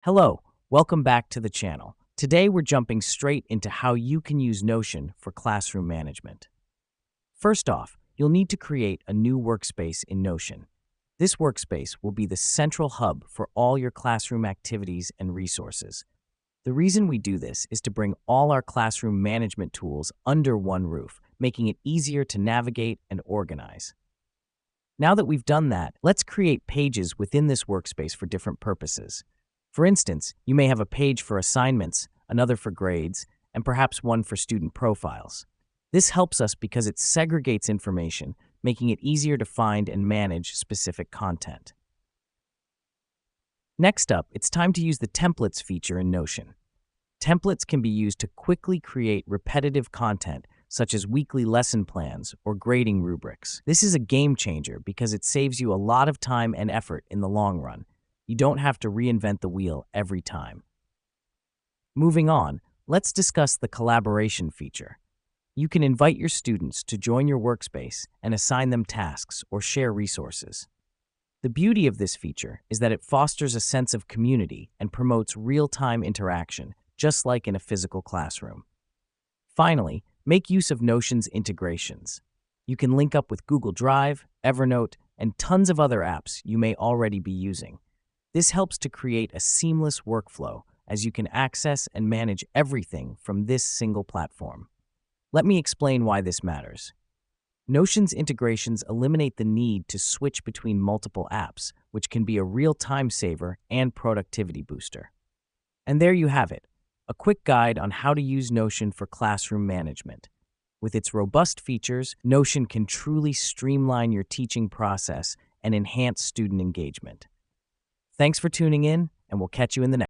Hello, welcome back to the channel. Today we're jumping straight into how you can use Notion for classroom management. First off, you'll need to create a new workspace in Notion. This workspace will be the central hub for all your classroom activities and resources. The reason we do this is to bring all our classroom management tools under one roof, making it easier to navigate and organize. Now that we've done that, let's create pages within this workspace for different purposes. For instance, you may have a page for assignments, another for grades, and perhaps one for student profiles. This helps us because it segregates information, making it easier to find and manage specific content. Next up, it's time to use the templates feature in Notion. Templates can be used to quickly create repetitive content, such as weekly lesson plans or grading rubrics. This is a game changer because it saves you a lot of time and effort in the long run. You don't have to reinvent the wheel every time. Moving on, let's discuss the collaboration feature. You can invite your students to join your workspace and assign them tasks or share resources. The beauty of this feature is that it fosters a sense of community and promotes real-time interaction, just like in a physical classroom. Finally, make use of Notion's integrations. You can link up with Google Drive, Evernote, and tons of other apps you may already be using. This helps to create a seamless workflow as you can access and manage everything from this single platform. Let me explain why this matters. Notion's integrations eliminate the need to switch between multiple apps, which can be a real time saver and productivity booster. And there you have it, a quick guide on how to use Notion for classroom management. With its robust features, Notion can truly streamline your teaching process and enhance student engagement. Thanks for tuning in, and we'll catch you in the next.